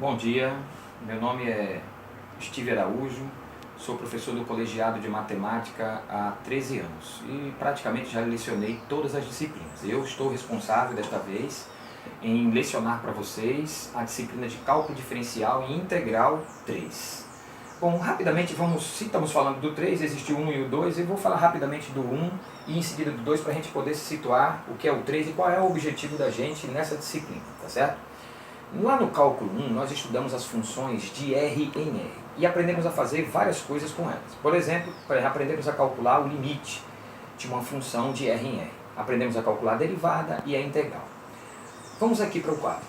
Bom dia, meu nome é Steve Araújo, sou professor do colegiado de matemática há 13 anos e praticamente já lecionei todas as disciplinas. Eu estou responsável desta vez em lecionar para vocês a disciplina de cálculo diferencial e integral 3. Bom, rapidamente se estamos falando do 3, existe o 1 e o 2, eu vou falar rapidamente do 1 e em seguida do 2 para a gente poder se situar o que é o 3 e qual é o objetivo da gente nessa disciplina, tá certo? Lá no cálculo 1, nós estudamos as funções de R em R e aprendemos a fazer várias coisas com elas. Por exemplo, aprendemos a calcular o limite de uma função de R em R. Aprendemos a calcular a derivada e a integral. Vamos aqui para o quadro.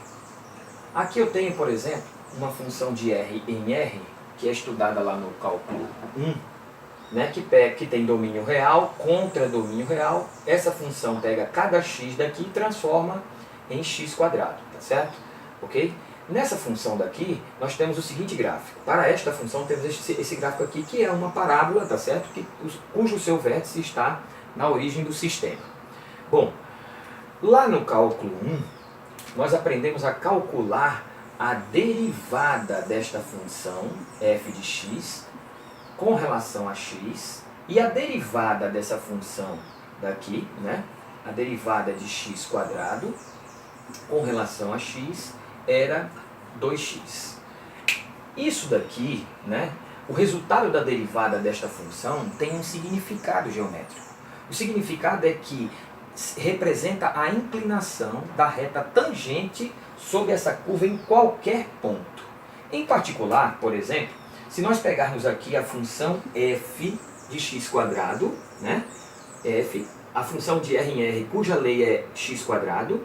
Aqui eu tenho, por exemplo, uma função de R em R, que é estudada lá no cálculo 1, né, que tem domínio real contra domínio real. Essa função pega cada x daqui e transforma em x quadrado, tá certo? Ok? Nessa função daqui, nós temos o seguinte gráfico. Para esta função, temos esse gráfico aqui, que é uma parábola, tá certo? Cujo seu vértice está na origem do sistema. Bom, lá no cálculo 1, nós aprendemos a calcular a derivada desta função f de x com relação a x e a derivada dessa função daqui, né? A derivada de x quadrado com relação a x era 2x. Isso daqui, né, o resultado da derivada desta função tem um significado geométrico. O significado é que representa a inclinação da reta tangente sobre essa curva em qualquer ponto. Em particular, por exemplo, se nós pegarmos aqui a função f de x quadrado, né, f, a função de R em R cuja lei é x quadrado,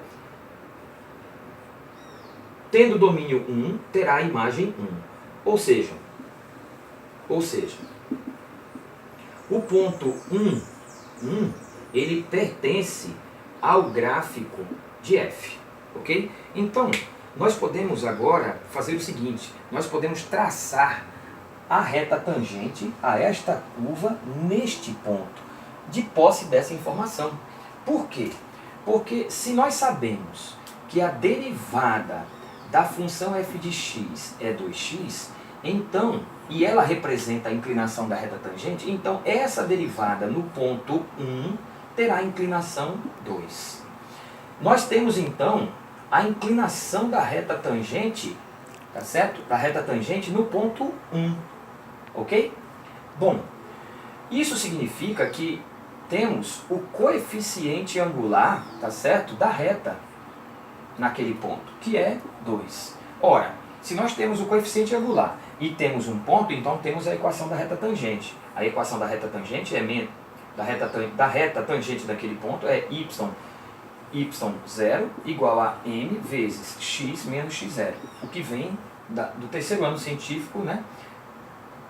tendo domínio 1, terá a imagem 1. Ou seja, o ponto 1, ele pertence ao gráfico de f. Ok? Então, nós podemos agora fazer o seguinte, nós podemos traçar a reta tangente a esta curva neste ponto, de posse dessa informação. Por quê? Porque se nós sabemos que a derivada da função f de x é 2x, então, e ela representa a inclinação da reta tangente, então essa derivada no ponto 1 terá a inclinação 2. Nós temos então a inclinação da reta tangente, tá certo? Da reta tangente no ponto 1, ok? Bom, isso significa que temos o coeficiente angular, tá certo? Da reta naquele ponto, que é 2. Ora, se nós temos o coeficiente angular e temos um ponto, então temos a equação da reta tangente. A equação da reta tangente da reta tangente daquele ponto é y0 igual a m vezes x menos x0, o que vem do terceiro ano científico, né?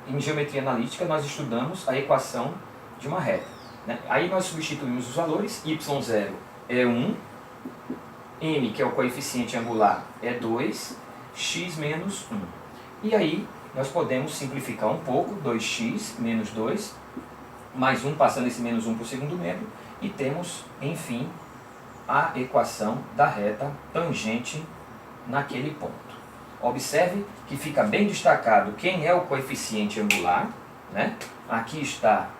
Em geometria analítica nós estudamos a equação de uma reta, né? Aí nós substituímos os valores, y0 é 1, m, que é o coeficiente angular, é 2, x menos 1. E aí nós podemos simplificar um pouco, 2x menos 2, mais 1, passando esse menos 1 para o segundo membro, e temos, enfim, a equação da reta tangente naquele ponto. Observe que fica bem destacado quem é o coeficiente angular, né? Aqui está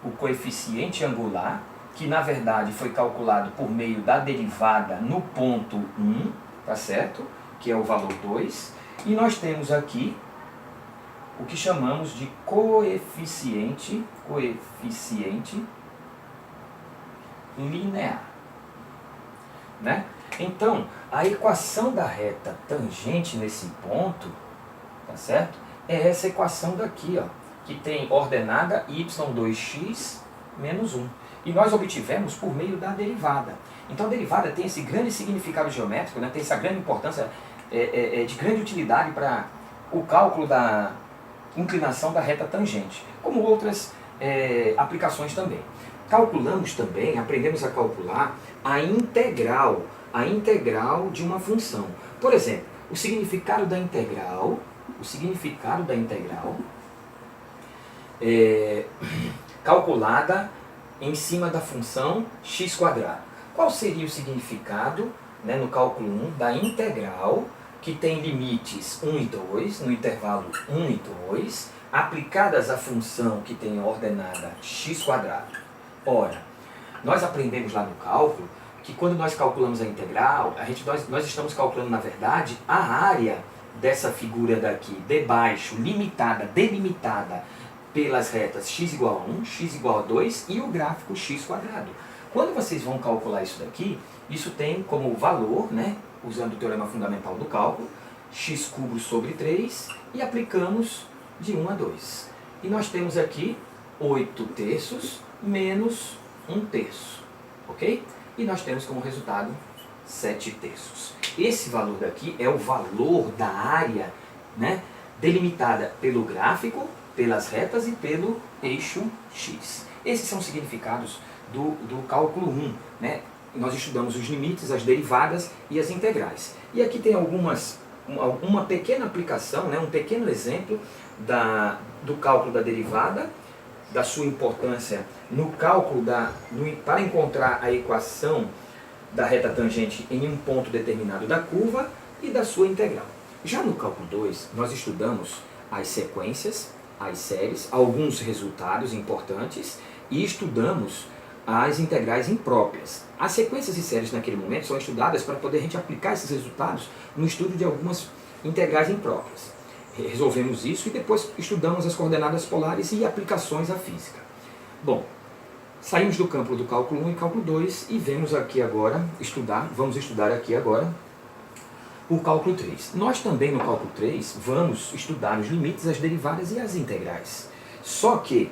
o coeficiente angular, que na verdade foi calculado por meio da derivada no ponto 1, tá certo? Que é o valor 2. E nós temos aqui o que chamamos de coeficiente linear, né? Então, a equação da reta tangente nesse ponto, tá certo? É essa equação daqui, ó, que tem ordenada y2x menos 1. E nós obtivemos por meio da derivada. Então a derivada tem esse grande significado geométrico, né? Tem essa grande importância, de grande utilidade para o cálculo da inclinação da reta tangente, como outras aplicações também. Aprendemos a calcular a integral de uma função. Por exemplo, o significado da integral é calculada em cima da função x². Qual seria o significado, né, no cálculo 1 da integral que tem limites 1 e 2, no intervalo 1 e 2, aplicadas à função que tem ordenada x². Ora, nós aprendemos lá no cálculo que quando nós calculamos a integral, nós estamos calculando, na verdade, a área dessa figura daqui, debaixo, limitada, delimitada pelas retas x igual a 1, x igual a 2 e o gráfico x². Quando vocês vão calcular isso daqui, isso tem como valor, né, usando o teorema fundamental do cálculo, x³ sobre 3, e aplicamos de 1 a 2. E nós temos aqui 8/3 menos 1/3, ok? E nós temos como resultado 7/3. Esse valor daqui é o valor da área, né, delimitada pelo gráfico, pelas retas e pelo eixo x. Esses são os significados do cálculo 1. Né? Nós estudamos os limites, as derivadas e as integrais. E aqui tem uma pequena aplicação, né, um pequeno exemplo do cálculo da derivada, da sua importância no cálculo para encontrar a equação da reta tangente em um ponto determinado da curva e da sua integral. Já no cálculo 2, nós estudamos as sequências, as séries, alguns resultados importantes e estudamos as integrais impróprias. As sequências e séries naquele momento são estudadas para poder a gente aplicar esses resultados no estudo de algumas integrais impróprias. Resolvemos isso e depois estudamos as coordenadas polares e aplicações à física. Bom, saímos do campo do cálculo 1 e cálculo 2 e vamos estudar aqui agora o cálculo 3. Nós também no cálculo 3 vamos estudar os limites, as derivadas e as integrais. Só que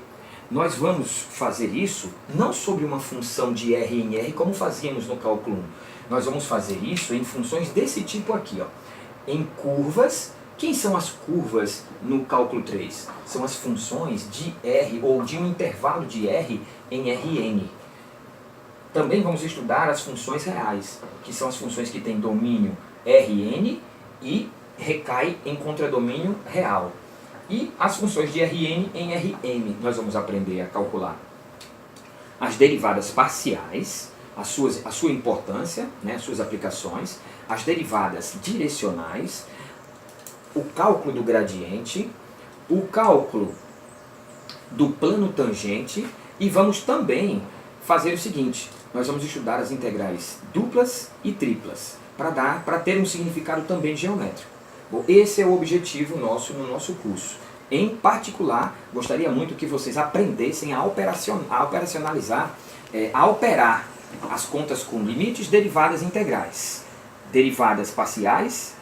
nós vamos fazer isso não sobre uma função de R em R como fazíamos no cálculo 1. Nós vamos fazer isso em funções desse tipo aqui, ó, em curvas. Quem são as curvas no cálculo 3? São as funções de R ou de um intervalo de R em Rn. Também vamos estudar as funções reais, que são as funções que têm domínio Rn e recai em contradomínio real. E as funções de Rn em Rm. Nós vamos aprender a calcular as derivadas parciais, a sua importância, né, as suas aplicações, as derivadas direcionais, o cálculo do gradiente, o cálculo do plano tangente e vamos também fazer o seguinte, nós vamos estudar as integrais duplas e triplas para ter um significado também geométrico. Bom, esse é o objetivo nosso no nosso curso. Em particular, gostaria muito que vocês aprendessem a operacionalizar, a operar as contas com limites, derivadas e integrais. Derivadas parciais,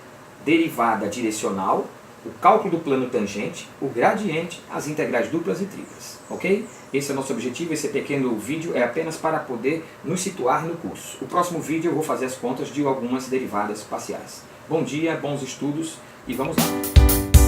derivada direcional, o cálculo do plano tangente, o gradiente, as integrais duplas e triplas. Ok? Esse é o nosso objetivo, esse pequeno vídeo é apenas para poder nos situar no curso. O próximo vídeo eu vou fazer as contas de algumas derivadas parciais. Bom dia, bons estudos e vamos lá!